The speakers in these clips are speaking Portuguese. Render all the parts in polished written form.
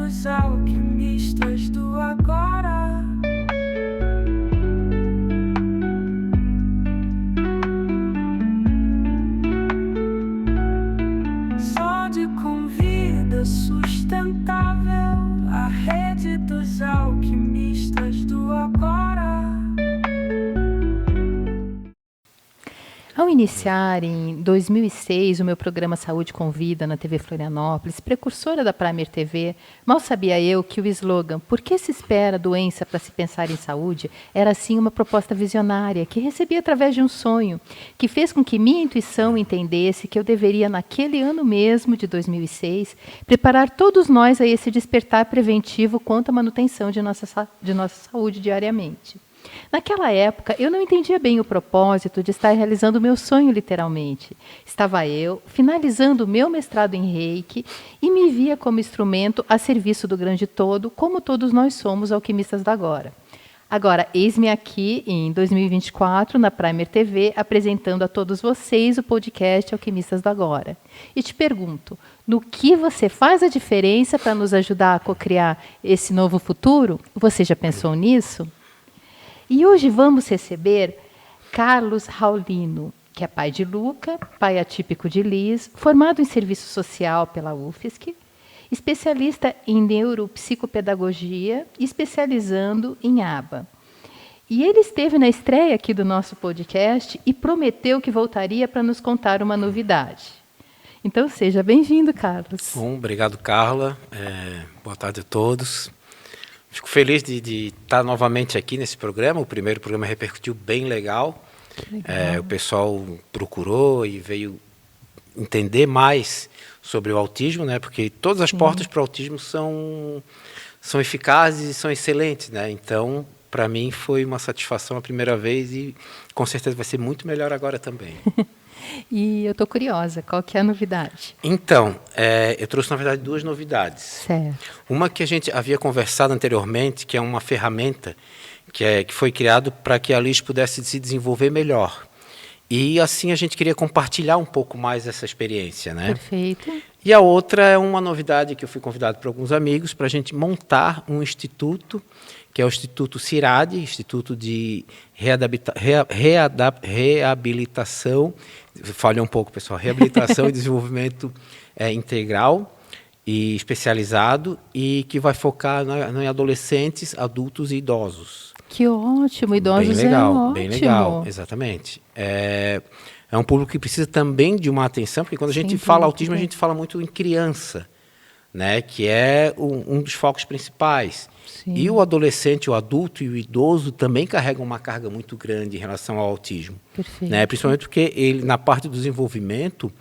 dos alquimistas do agora. Sonde com vida sustentável, a rede dos alquimistas do agora. Ao iniciar em 2006 o meu programa Saúde com Vida na TV Florianópolis, precursora da Primer TV, mal sabia eu que o slogan "Por que se espera doença para se pensar em saúde?" era assim uma proposta visionária que recebi através de um sonho, que fez com que minha intuição entendesse que eu deveria, naquele ano mesmo de 2006, preparar todos nós a esse despertar preventivo quanto à manutenção de nossa saúde diariamente. Naquela época, eu não entendia bem o propósito de estar realizando o meu sonho literalmente. Estava eu finalizando o meu mestrado em Reiki e me via como instrumento a serviço do grande todo, como todos nós somos alquimistas da agora. Agora, eis-me aqui em 2024, na Primer TV, apresentando a todos vocês o podcast Alquimistas do Agora. E te pergunto, no que você faz a diferença para nos ajudar a cocriar esse novo futuro? Você já pensou nisso? E hoje vamos receber Carlos Raulino, que é pai de Luca, pai atípico de Liz, formado em serviço social pela UFSC, especialista em neuropsicopedagogia, especializando em ABA. E ele esteve na estreia aqui do nosso podcast e prometeu que voltaria para nos contar uma novidade. Então, seja bem-vindo, Carlos. Bom, obrigado, Carla. Boa tarde a todos. Fico feliz de estar novamente aqui nesse programa. O primeiro programa repercutiu bem legal. O pessoal procurou e veio entender mais sobre o autismo, né? Porque todas as portas para o autismo são eficazes e são excelentes, né? Então, para mim, foi uma satisfação a primeira vez e com certeza vai ser muito melhor agora também. E eu estou curiosa, qual que é a novidade? Então, eu trouxe, na verdade, duas novidades. Certo. Uma que a gente havia conversado anteriormente, que é uma ferramenta que foi criada para que a Liz pudesse se desenvolver melhor. E assim a gente queria compartilhar um pouco mais essa experiência, né? Perfeito. E a outra é uma novidade que eu fui convidado por alguns amigos para a gente montar um instituto, que é o Instituto CIRAD, Instituto de Reabilitação, falha um pouco, pessoal, Reabilitação e Desenvolvimento Integral e Especializado, e que vai focar em adolescentes, adultos e idosos. Que ótimo, idosos bem legal, é ótimo. Bem legal, exatamente. É um público que precisa também de uma atenção, porque quando a gente fala autismo, a gente fala muito em criança, né, que é um dos focos principais. Sim. E o adolescente, o adulto e o idoso também carregam uma carga muito grande em relação ao autismo. Perfeito. Né, principalmente porque ele, na parte do desenvolvimento,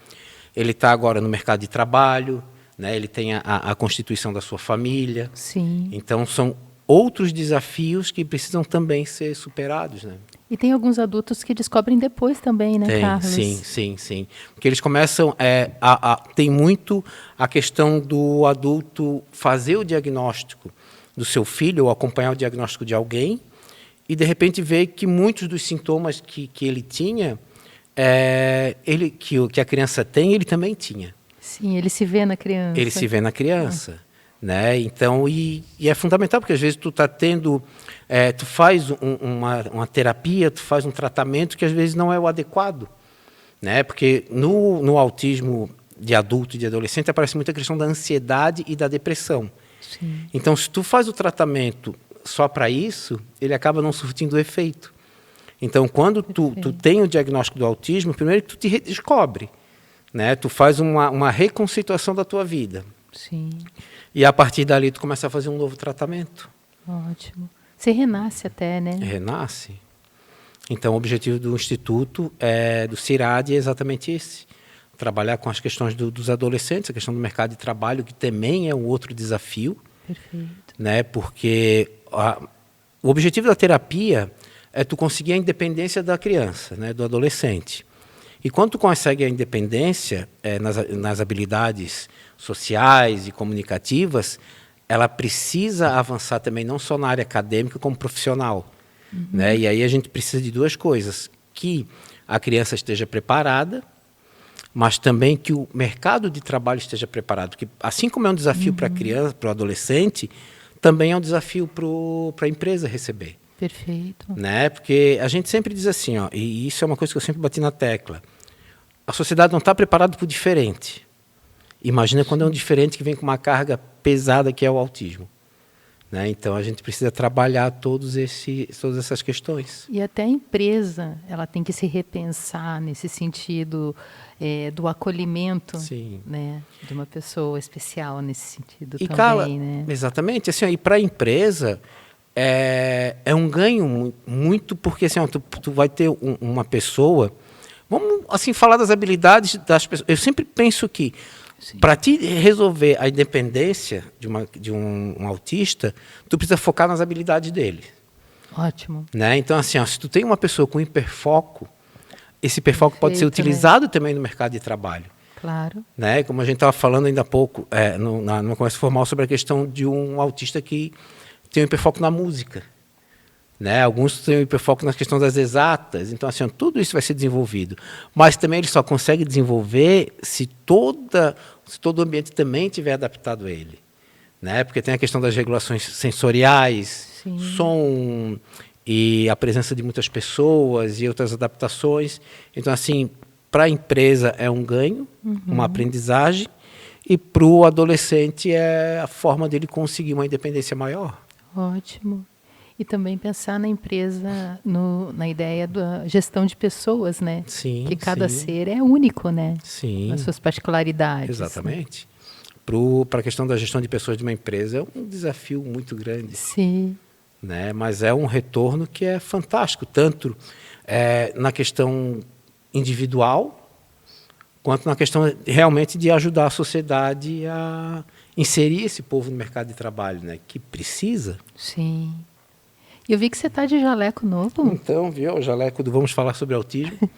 ele está agora no mercado de trabalho, né, ele tem a constituição da sua família. Sim. Então, são outros desafios que precisam também ser superados, né? E tem alguns adultos que descobrem depois também, né, Carlos? Sim. Porque eles começam... tem muito a questão do adulto fazer o diagnóstico do seu filho ou acompanhar o diagnóstico de alguém e, de repente, ver que muitos dos sintomas que ele tinha, que a criança tem, ele também tinha. Sim, ele se vê na criança. Ele se vê na criança. Né? Então, e é fundamental, porque às vezes tu está tendo, tu faz uma terapia, tu faz um tratamento que às vezes não é o adequado, né? Porque no autismo de adulto e de adolescente aparece muita questão da ansiedade e da depressão. Sim. Então, se tu faz o tratamento só para isso, ele acaba não surtindo efeito. Então, quando tu tem o diagnóstico do autismo, primeiro tu te redescobre, né? Tu faz uma reconceituação da tua vida. Sim. E a partir dali tu começa a fazer um novo tratamento. Ótimo. Você renasce até, né? Renasce. Então o objetivo do Instituto, do CIRAD, é exatamente esse. Trabalhar com as questões dos adolescentes, a questão do mercado de trabalho, que também é um outro desafio. Perfeito. Né? Porque o objetivo da terapia é tu conseguir a independência da criança, né? Do adolescente. E quando tu consegue a independência nas habilidades sociais e comunicativas, ela precisa avançar também não só na área acadêmica, como profissional. Né? E aí a gente precisa de duas coisas: que a criança esteja preparada, mas também que o mercado de trabalho esteja preparado. Porque, assim como é um desafio para a criança, para o adolescente, também é um desafio para a empresa receber. Perfeito. Né? Porque a gente sempre diz assim, ó, e isso é uma coisa que eu sempre bati na tecla, a sociedade não está preparada para o diferente. Imagina quando é um diferente que vem com uma carga pesada que é o autismo. Né? Então, a gente precisa trabalhar todas essas questões. E até a empresa, ela tem que se repensar nesse sentido do acolhimento, né, de uma pessoa especial nesse sentido e também. Carla, né? Exatamente. Assim, e para a empresa, é um ganho muito, porque assim, ó, tu vai ter uma pessoa... Vamos assim, falar das habilidades das pessoas. Eu sempre penso que, para te resolver a independência de um autista, tu precisa focar nas habilidades dele. Ótimo. Né? Então, assim, ó, se tu tem uma pessoa com hiperfoco, esse hiperfoco pode ser utilizado também no mercado de trabalho. Claro. Né? Como a gente estava falando ainda há pouco, numa conversa formal, sobre a questão de um autista que tem um hiperfoco na música. Né? Alguns têm um hiperfoco na questão das exatas. Então, assim, tudo isso vai ser desenvolvido. Mas também ele só consegue desenvolver se todo o ambiente também estiver adaptado a ele. Né? Porque tem a questão das regulações sensoriais, som e a presença de muitas pessoas e outras adaptações. Então, assim, para a empresa é um ganho, uma aprendizagem, e para o adolescente é a forma dele conseguir uma independência maior. Ótimo. E também pensar na empresa, na ideia da gestão de pessoas, né? Sim, que cada ser é único, né? Sim. Nas suas particularidades. Exatamente. Para a questão da gestão de pessoas de uma empresa é um desafio muito grande. Sim. Né? Mas é um retorno que é fantástico, tanto na questão individual, quanto na questão realmente de ajudar a sociedade a inserir esse povo no mercado de trabalho, né? Que precisa. Sim. E eu vi que você está de jaleco novo. Então, viu, o jaleco do Vamos Falar sobre Autismo.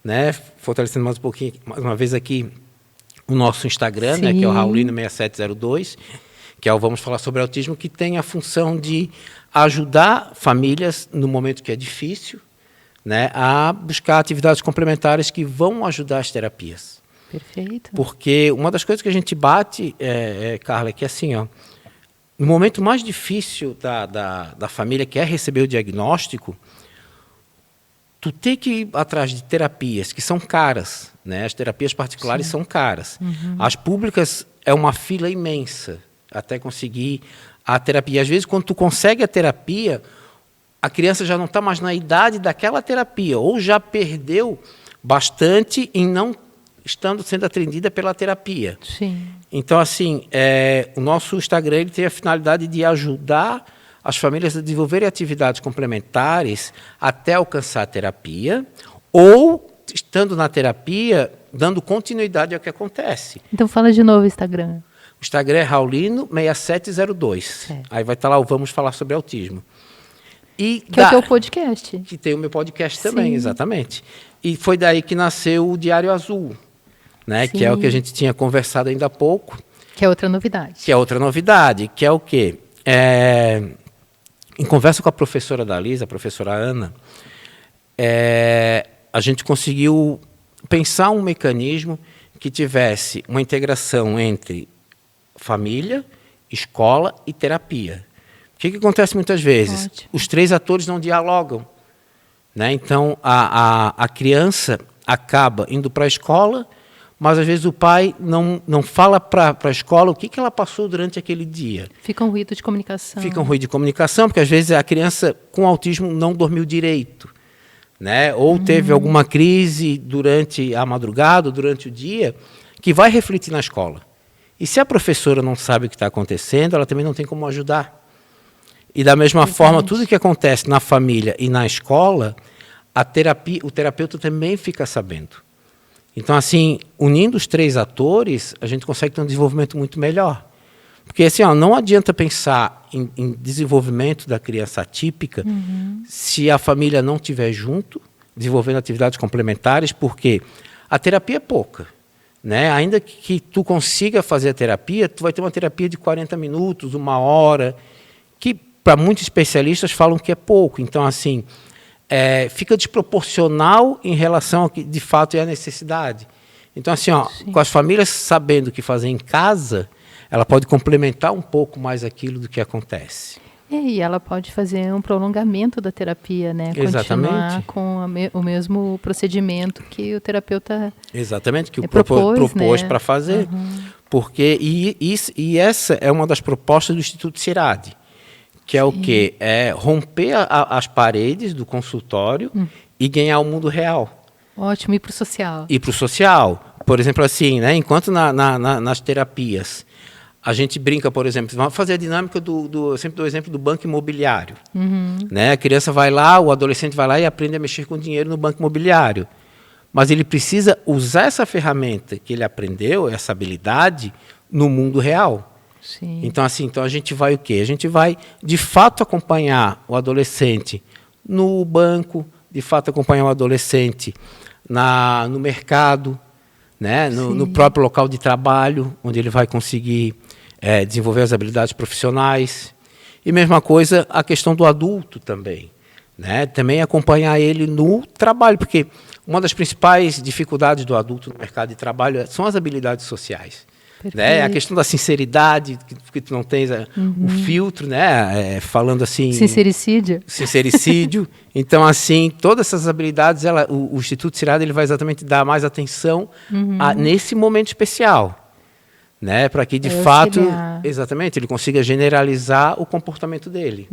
Né? Fortalecendo mais um pouquinho, mais uma vez aqui, o nosso Instagram, né? Que é o Raulino6702, que é o Vamos Falar sobre Autismo, que tem a função de ajudar famílias no momento que é difícil, né? A buscar atividades complementares que vão ajudar as terapias. Perfeito. Porque uma das coisas que a gente bate, Carla, é que assim, ó, no momento mais difícil da família, que é receber o diagnóstico, tu tem que ir atrás de terapias que são caras, né? As terapias particulares são caras. As públicas é uma fila imensa até conseguir a terapia. Às vezes, quando tu consegue a terapia, a criança já não está mais na idade daquela terapia, ou já perdeu bastante em não estando sendo atendida pela terapia. Sim. Então, assim, o nosso Instagram ele tem a finalidade de ajudar as famílias a desenvolverem atividades complementares até alcançar a terapia, ou, estando na terapia, dando continuidade ao que acontece. Então, fala de novo o Instagram. O Instagram é Raulino6702. Aí vai estar lá o Vamos Falar sobre Autismo. E que é o teu podcast. Que tem o meu podcast também, exatamente. E foi daí que nasceu o Diário Azul, né? Que é o que a gente tinha conversado ainda há pouco. Que é outra novidade. Que é outra novidade, que é o quê? Em conversa com a professora da Lisa, a professora Ana, a gente conseguiu pensar um mecanismo que tivesse uma integração entre família, escola e terapia. O que acontece muitas vezes? Ótimo. Os três atores não dialogam. Né? Então, a criança acaba indo para a escola, mas às vezes o pai não fala para a escola o que ela passou durante aquele dia. Fica um ruído de comunicação. Fica um ruído de comunicação, porque às vezes a criança com autismo não dormiu direito, né? Ou teve alguma crise durante a madrugada, durante o dia, que vai refletir na escola. E se a professora não sabe o que está acontecendo, ela também não tem como ajudar. E da mesma forma, tudo que acontece na família e na escola, o terapeuta também fica sabendo. Então, assim, unindo os três atores, a gente consegue ter um desenvolvimento muito melhor. Porque, assim, não adianta pensar em desenvolvimento da criança atípica se a família não estiver junto, desenvolvendo atividades complementares, porque a terapia é pouca. Né? Ainda que tu consiga fazer a terapia, tu vai ter uma terapia de 40 minutos, 1 hora, que para muitos especialistas falam que é pouco. Então, assim, fica desproporcional em relação ao que de fato é a necessidade. Então, assim, ó, Sim. com as famílias sabendo o que fazer em casa, ela pode complementar um pouco mais aquilo do que acontece. E ela pode fazer um prolongamento da terapia, né? Exatamente. Continuar com o mesmo procedimento que o terapeuta Exatamente, que o propôs, propôs né? para fazer. Porque, e essa é uma das propostas do Instituto Cirade, que é o quê? É romper as paredes do consultório e ganhar o mundo real. Ótimo, e para o social. E para o social. Por exemplo, assim, né, enquanto nas terapias a gente brinca, por exemplo, vamos fazer a dinâmica eu sempre dou o exemplo do banco imobiliário. Né? A criança vai lá, o adolescente vai lá e aprende a mexer com dinheiro no banco imobiliário. Mas ele precisa usar essa ferramenta que ele aprendeu, essa habilidade, no mundo real. Sim. Então, assim, então a gente vai o quê? A gente vai, de fato, acompanhar o adolescente no banco, de fato, acompanhar o adolescente no mercado, né? No próprio local de trabalho, onde ele vai conseguir desenvolver as habilidades profissionais. E mesma coisa a questão do adulto também. Né? Também acompanhar ele no trabalho, porque uma das principais dificuldades do adulto no mercado de trabalho são as habilidades sociais. Né? A questão da sinceridade, que tu não tens o filtro, né? Falando assim... Sincericídio. Então, assim, todas essas habilidades, o Instituto Cirade ele vai exatamente dar mais atenção nesse momento especial. Né? Para que, de fato, exatamente, ele consiga generalizar o comportamento dele.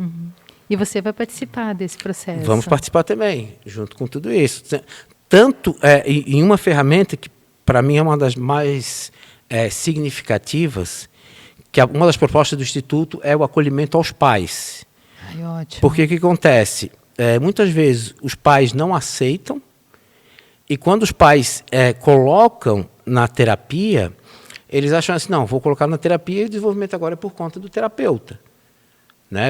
E você vai participar desse processo? Vamos participar também, junto com tudo isso. Tanto em uma ferramenta que, para mim, é uma das mais significativas, que uma das propostas do Instituto é o acolhimento aos pais. Ai, ótimo. Porque o que acontece? Muitas vezes os pais não aceitam, e quando os pais colocam na terapia, eles acham assim, não, vou colocar na terapia e o desenvolvimento agora é por conta do terapeuta.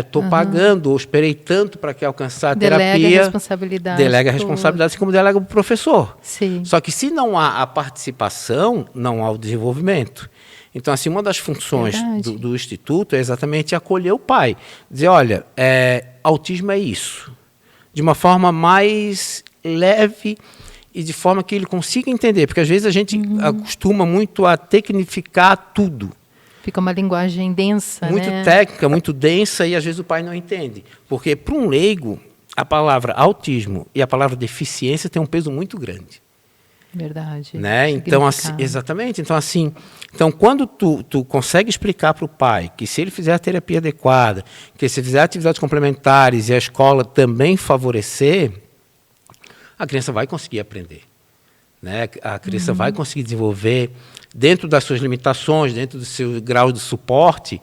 Estou pagando, ou esperei tanto para que alcançar a terapia. Delega a responsabilidade. Delega a responsabilidade, assim como delega para o professor. Sim. Só que se não há a participação, não há o desenvolvimento. Então, assim, uma das funções do Instituto é exatamente acolher o pai. Dizer, olha, autismo é isso. De uma forma mais leve e de forma que ele consiga entender. Porque, às vezes, a gente acostuma muito a tecnificar tudo. Fica uma linguagem densa, muito técnica, muito densa, e às vezes o pai não entende. Porque, para um leigo, a palavra autismo e a palavra deficiência tem um peso muito grande. Verdade. Né? Então, assim, exatamente. Então, assim, quando tu consegue explicar para o pai que se ele fizer a terapia adequada, que se fizer atividades complementares e a escola também favorecer, a criança vai conseguir aprender. Né? A criança vai conseguir desenvolver dentro das suas limitações, dentro do seu grau de suporte,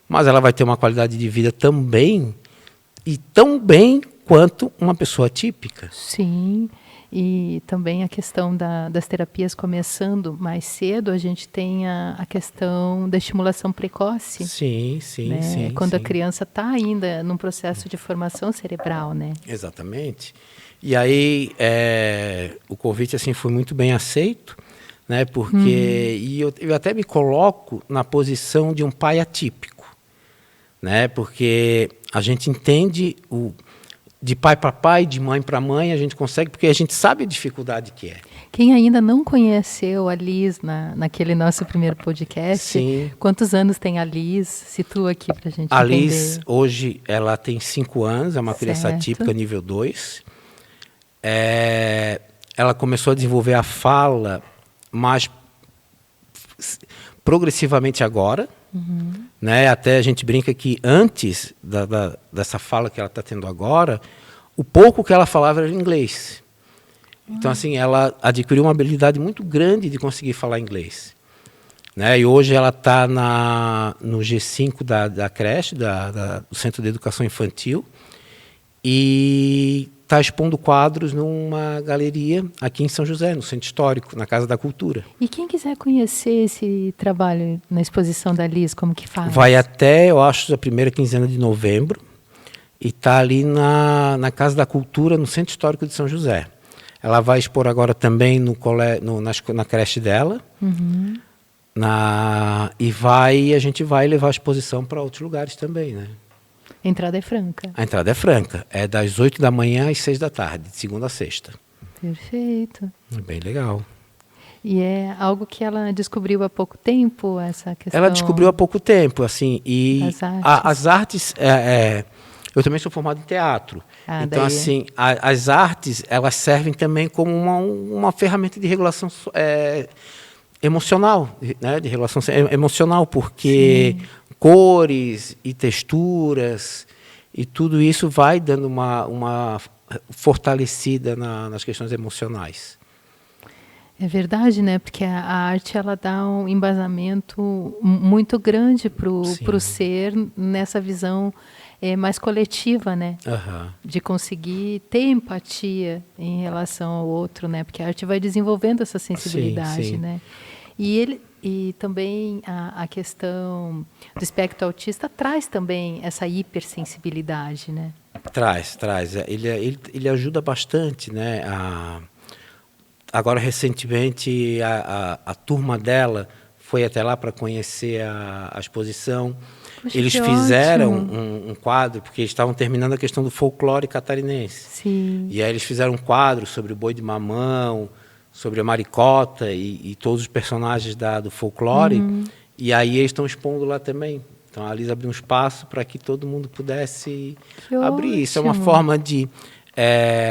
mas ela vai ter uma qualidade de vida também, e tão bem quanto uma pessoa típica. Sim, e também a questão das terapias começando mais cedo, a gente tem a questão da estimulação precoce. Sim, né? sim. Quando a criança está ainda num processo de formação cerebral, né? Exatamente. E aí o convite assim foi muito bem aceito, né? Porque eu até me coloco na posição de um pai atípico, né? Porque a gente entende de pai para pai, de mãe para mãe, a gente consegue, porque a gente sabe a dificuldade que é. Quem ainda não conheceu a Liz naquele nosso primeiro podcast, sim. Quantos anos tem a Liz? Situa aqui para a gente entender. A Liz, hoje, ela tem 5 anos, é uma criança atípica nível 2. Ela começou a desenvolver a fala mais progressivamente agora. Né? Até a gente brinca que antes dessa fala que ela está tendo agora, o pouco que ela falava era inglês. Então, assim, ela adquiriu uma habilidade muito grande de conseguir falar inglês. Né? E hoje ela está no G5 da creche, do Centro de Educação Infantil, e está expondo quadros numa galeria aqui em São José, no Centro Histórico, na Casa da Cultura. E quem quiser conhecer esse trabalho na exposição da Liz, como que faz? Vai até, eu acho, a primeira quinzena de novembro, e está ali na Casa da Cultura, no Centro Histórico de São José. Ela vai expor agora também na creche dela, e a gente vai levar a exposição para outros lugares também, né? A entrada é franca. A entrada é franca. É das 8 da manhã às 6 da tarde, de segunda a sexta. Perfeito. É bem legal. E é algo que ela descobriu há pouco tempo, essa questão. Ela descobriu há pouco tempo, assim, e das artes. as artes, eu também sou formado em teatro, então daí. assim, as artes, elas servem também como uma ferramenta de regulação emocional, né, de regulação emocional, porque cores e texturas e tudo isso vai dando uma fortalecida nas questões emocionais. É verdade, né? Porque a arte ela dá um embasamento muito grande para o ser nessa visão mais coletiva, né? De conseguir ter empatia em relação ao outro, né? Porque a arte vai desenvolvendo essa sensibilidade, né? E também a questão do espectro autista traz também essa hipersensibilidade, né? Traz. Ele ajuda bastante, né? Agora, recentemente, a turma dela foi até lá para conhecer a exposição. Poxa, eles fizeram um quadro, porque eles estavam terminando a questão do folclore catarinense. Sim. E aí eles fizeram um quadro sobre o boi de mamão, sobre a maricota e todos os personagens do folclore. E aí eles estão expondo lá também. Então, a Liz abriu um espaço para que todo mundo pudesse abrir. Isso é uma forma de...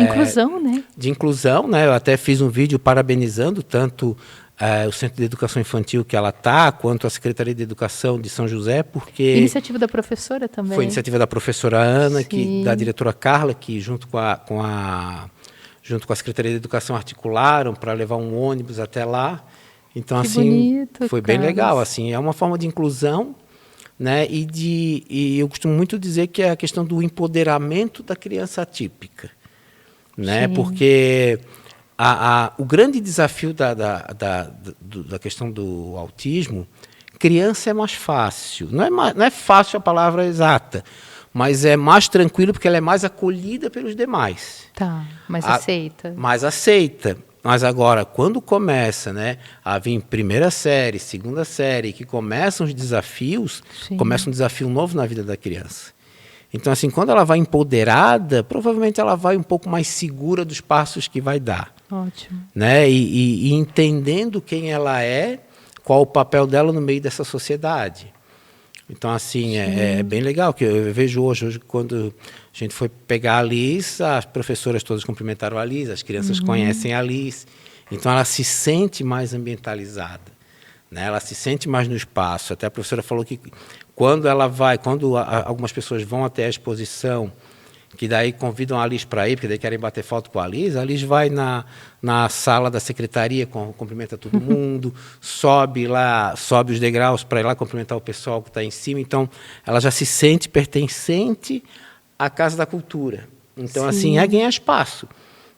inclusão, né? De inclusão, né? Eu até fiz um vídeo parabenizando tanto o Centro de Educação Infantil que ela está, quanto a Secretaria de Educação de São José, porque... Iniciativa da professora também. Foi iniciativa da professora Ana, da diretora Carla, que junto com a Secretaria de Educação articularam para levar um ônibus até lá. Então, que assim, bonito, foi bem legal. Assim, é uma forma de inclusão, né? E eu costumo muito dizer que é a questão do empoderamento da criança atípica, né? Porque o grande desafio da questão do autismo, criança é mais fácil. Não é fácil a palavra exata, mas é mais tranquilo porque ela é mais acolhida pelos demais. Tá, mais aceita. Mais aceita. Mas agora, quando começa, né, a vir primeira série, segunda série, que começam os desafios, começa um desafio novo na vida da criança. Então, assim, quando ela vai empoderada, provavelmente ela vai um pouco mais segura dos passos que vai dar. Ótimo. Né? E entendendo quem ela é, qual o papel dela no meio dessa sociedade. Então, assim, é bem legal, que eu vejo hoje, quando a gente foi pegar a Liz, as professoras todas cumprimentaram a Liz, as crianças conhecem a Liz, então ela se sente mais ambientalizada, né? Ela se sente mais no espaço. Até a professora falou que quando algumas pessoas vão até a exposição, que daí convidam a Liz para ir, porque daí querem bater foto com a Liz vai na sala da secretaria, cumprimenta todo mundo, sobe os degraus para ir lá cumprimentar o pessoal que está em cima. Então, ela já se sente pertencente à Casa da Cultura. Então, assim, é ganhar espaço,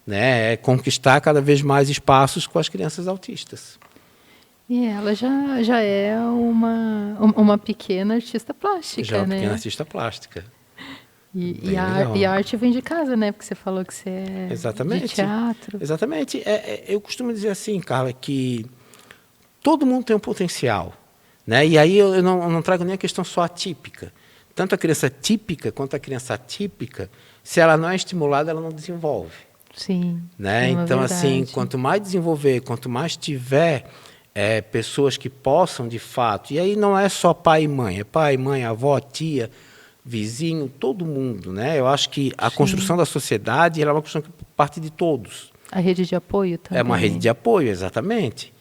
né? É conquistar cada vez mais espaços com as crianças autistas. E ela já é uma pequena artista plástica, já é uma né? pequena artista plástica. E a arte vem de casa, né? Porque você falou que você é de teatro. Exatamente. Eu costumo dizer assim, Carla, que todo mundo tem um potencial, né? E aí eu não trago nem a questão só atípica. Tanto a criança típica quanto a criança atípica, se ela não é estimulada, ela não desenvolve. Sim. Né? Então, assim, quanto mais desenvolver, quanto mais tiver pessoas que possam, de fato, e aí não é só pai e mãe, é pai, mãe, avó, tia, vizinho, todo mundo, né? Eu acho que a construção da sociedade ela é uma construção que parte de todos. A rede de apoio também. É uma rede de apoio, exatamente.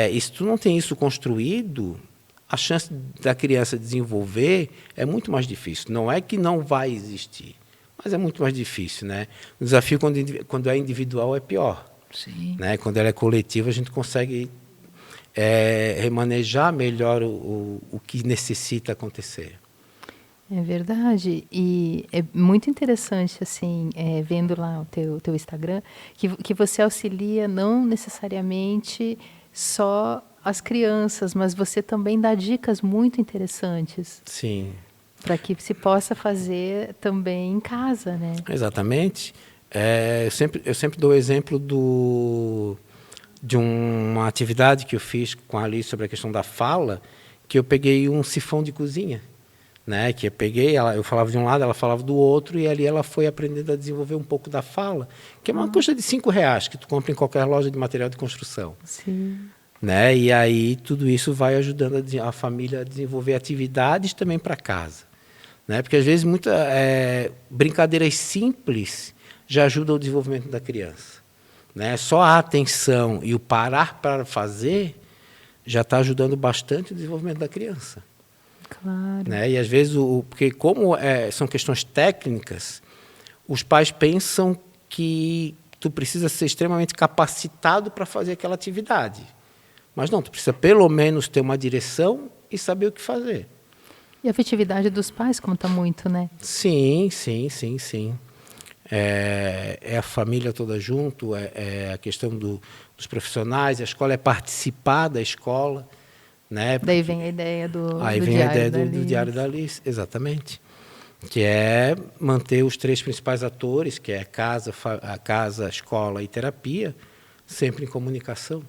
E se tu não tem isso construído, a chance da criança desenvolver é muito mais difícil. Não é que não vai existir, mas é muito mais difícil, né? O desafio quando é individual é pior. Sim. Né? Quando ela é coletiva, a gente consegue remanejar melhor o que necessita acontecer. É verdade, e é muito interessante, assim, vendo lá o teu Instagram, que você auxilia não necessariamente só as crianças, mas você também dá dicas muito interessantes. Sim. Para que se possa fazer também em casa, né? Exatamente. Eu sempre dou o exemplo de uma atividade que eu fiz com a Alice sobre a questão da fala, que eu peguei um sifão de cozinha. né? Que eu peguei, eu falava de um lado, ela falava do outro, e ali ela foi aprendendo a desenvolver um pouco da fala, que é uma custa de R$5 que tu compra em qualquer loja de material de construção. Sim. Né? E aí tudo isso vai ajudando a família a desenvolver atividades também para casa. Né? Porque às vezes brincadeiras simples já ajudam o desenvolvimento da criança. Né? Só a atenção e o parar para fazer já está ajudando bastante o desenvolvimento da criança. Claro. Né? E às vezes, porque como são questões técnicas, os pais pensam que tu precisa ser extremamente capacitado para fazer aquela atividade. Mas não, tu precisa pelo menos ter uma direção e saber o que fazer. E a afetividade dos pais conta muito, né? Sim. É a família toda junto, é a questão dos profissionais, a escola é participar da escola. Né? Daí vem a ideia do Diário da Alice, exatamente. Que é manter os 3 principais atores, que é a casa, a escola e terapia, sempre em comunicação.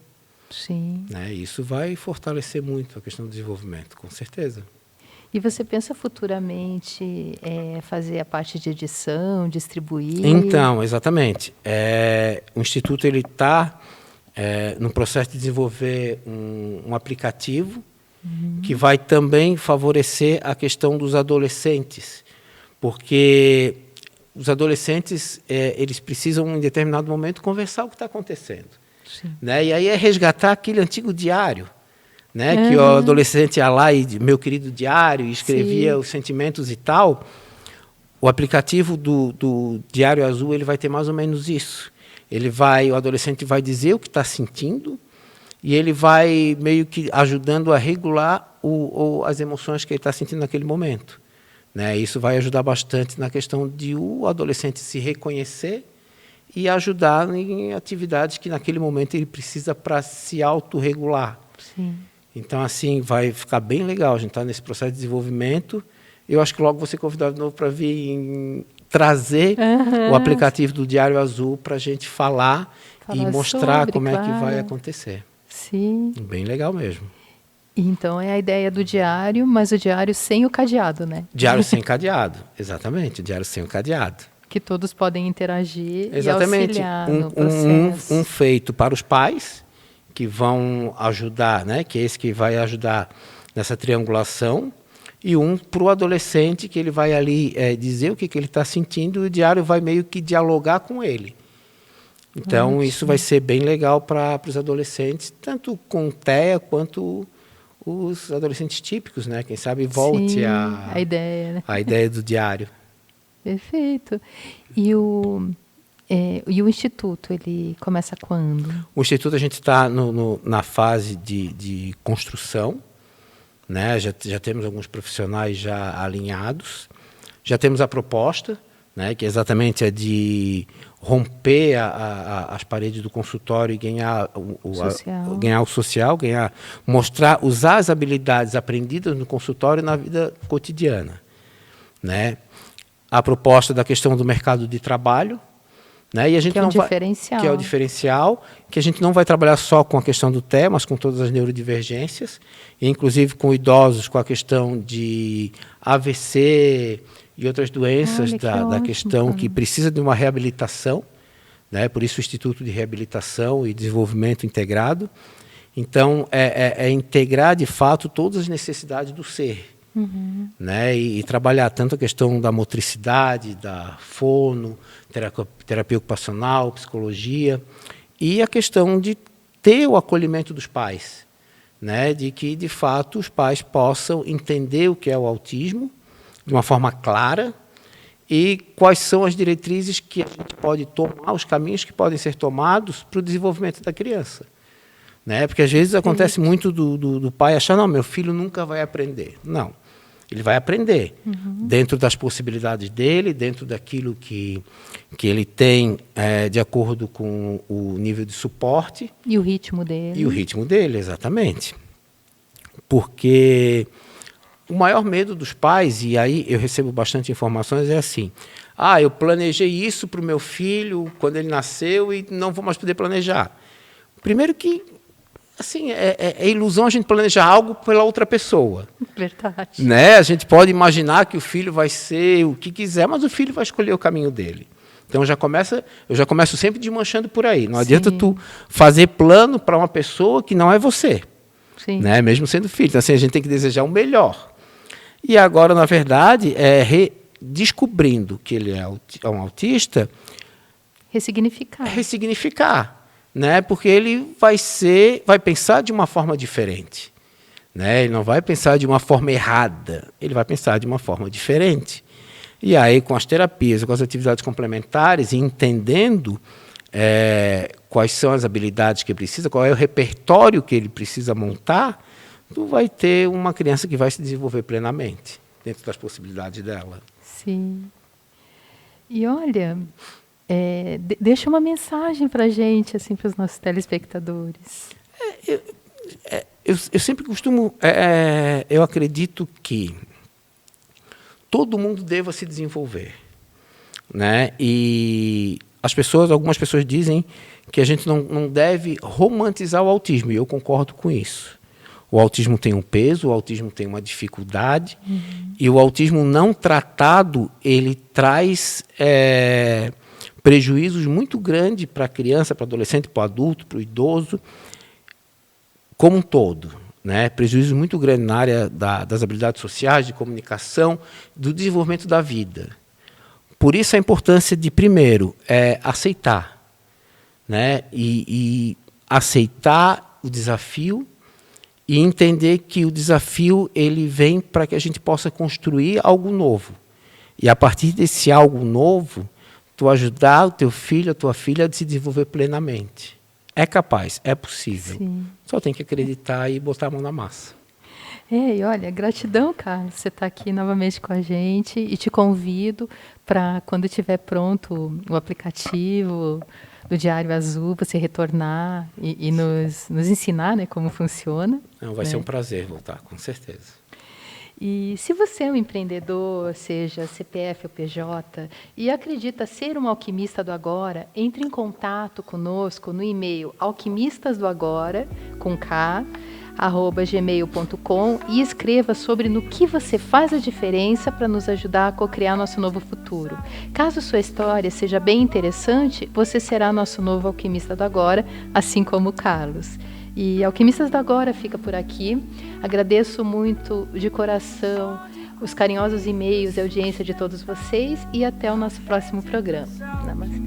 Sim. Né? Isso vai fortalecer muito a questão do desenvolvimento, com certeza. E você pensa futuramente fazer a parte de edição, distribuir? Então, exatamente. O Instituto está no processo de desenvolver um aplicativo que vai também favorecer a questão dos adolescentes, porque os adolescentes eles precisam, em determinado momento, conversar o que está acontecendo. Né? E aí é resgatar aquele antigo diário, né? Que o adolescente ia lá e, meu querido diário, escrevia os sentimentos e tal. O aplicativo do Diário Azul ele vai ter mais ou menos isso. O adolescente vai dizer o que está sentindo e ele vai meio que ajudando a regular as emoções que ele está sentindo naquele momento. Né? Isso vai ajudar bastante na questão de o adolescente se reconhecer e ajudar em atividades que naquele momento ele precisa para se autorregular. Sim. Então, assim, vai ficar bem legal. A gente está nesse processo de desenvolvimento. Eu acho que logo vou ser convidado de novo para vir trazer o aplicativo do Diário Azul para a gente falar e mostrar como é que vai acontecer. Sim. Bem legal mesmo. Então, é a ideia do diário, mas o diário sem o cadeado, né? Diário sem cadeado, exatamente. Diário sem o cadeado. Que todos podem interagir exatamente. E auxiliar no processo. Um feito para os pais, que vão ajudar, né? Que é esse que vai ajudar nessa triangulação, e um para o adolescente, que ele vai ali dizer o que ele está sentindo, e o diário vai meio que dialogar com ele. Então, isso vai ser bem legal para os adolescentes, tanto com TEA quanto os adolescentes típicos, né? Quem sabe volte a ideia, né? A ideia do diário. Perfeito. E o Instituto, ele começa quando? O Instituto, a gente está na fase de construção, né? Já temos alguns profissionais já alinhados, já temos a proposta, né? Que exatamente é de romper as paredes do consultório e ganhar o social, mostrar, usar as habilidades aprendidas no consultório na vida cotidiana. Né? A proposta da questão do mercado de trabalho, né? E a gente que é diferencial. Que é o diferencial, que a gente não vai trabalhar só com a questão do TEA, mas com todas as neurodivergências, e inclusive com idosos, com a questão de AVC e outras doenças da questão que precisa de uma reabilitação, né? Por isso o Instituto de Reabilitação e Desenvolvimento Integrado. Então, é integrar, de fato, todas as necessidades do ser. Né? E trabalhar tanto a questão da motricidade, da fono, terapia ocupacional, psicologia, e a questão de ter o acolhimento dos pais, né? De que, de fato, os pais possam entender o que é o autismo de uma forma clara e quais são as diretrizes que a gente pode tomar, os caminhos que podem ser tomados para o desenvolvimento da criança. Né? Porque às vezes acontece muito do pai achar, não, meu filho nunca vai aprender. Não. Ele vai aprender dentro das possibilidades dele, dentro daquilo que ele tem de acordo com o nível de suporte. E o ritmo dele. E o ritmo dele, exatamente. Porque o maior medo dos pais, e aí eu recebo bastante informações, é assim, eu planejei isso para o meu filho quando ele nasceu e não vou mais poder planejar. Primeiro que assim, é ilusão a gente planejar algo pela outra pessoa. Verdade. Né? A gente pode imaginar que o filho vai ser o que quiser, mas o filho vai escolher o caminho dele. Então eu já começo sempre desmanchando por aí. Não adianta tu fazer plano para uma pessoa que não é você. Sim. Né? Mesmo sendo filho. Então, assim, a gente tem que desejar o melhor. E agora, na verdade, descobrindo que ele é um autista, ressignificar, né? Porque ele vai pensar de uma forma diferente, né? Ele não vai pensar de uma forma errada, ele vai pensar de uma forma diferente. E aí, com as terapias, com as atividades complementares, e entendendo quais são as habilidades que ele precisa, qual é o repertório que ele precisa montar, tu vai ter uma criança que vai se desenvolver plenamente, dentro das possibilidades dela. Sim. E olha, deixa uma mensagem para a gente, assim, para os nossos telespectadores. Eu sempre costumo... eu acredito que todo mundo deva se desenvolver, né? E algumas pessoas dizem que a gente não deve romantizar o autismo, e eu concordo com isso. O autismo tem um peso, o autismo tem uma dificuldade, e o autismo não tratado, ele traz prejuízos muito grandes para a criança, para o adolescente, para o adulto, para o idoso, como um todo. Né? Prejuízos muito grandes na área das habilidades sociais, de comunicação, do desenvolvimento da vida. Por isso a importância de, primeiro, aceitar. Né? E aceitar o desafio e entender que o desafio ele vem para que a gente possa construir algo novo. E, a partir desse algo novo, tu ajudar o teu filho, a tua filha a se desenvolver plenamente. É capaz, é possível. Sim. Só tem que acreditar e botar a mão na massa. E olha, gratidão, Carlos, você está aqui novamente com a gente, e te convido para, quando estiver pronto o aplicativo do Diário Azul, você retornar e nos ensinar, né, como funciona. Vai ser um prazer voltar, com certeza. E se você é um empreendedor, seja CPF ou PJ, e acredita ser um alquimista do agora, entre em contato conosco no e-mail alquimistasdoagora, com K, @gmail.com, e escreva sobre no que você faz a diferença para nos ajudar a co-criar nosso novo futuro. Caso sua história seja bem interessante, você será nosso novo alquimista do agora, assim como o Carlos. E Alquimistas do Agora fica por aqui. Agradeço muito de coração os carinhosos e-mails e audiência de todos vocês, e até o nosso próximo programa. Namastê.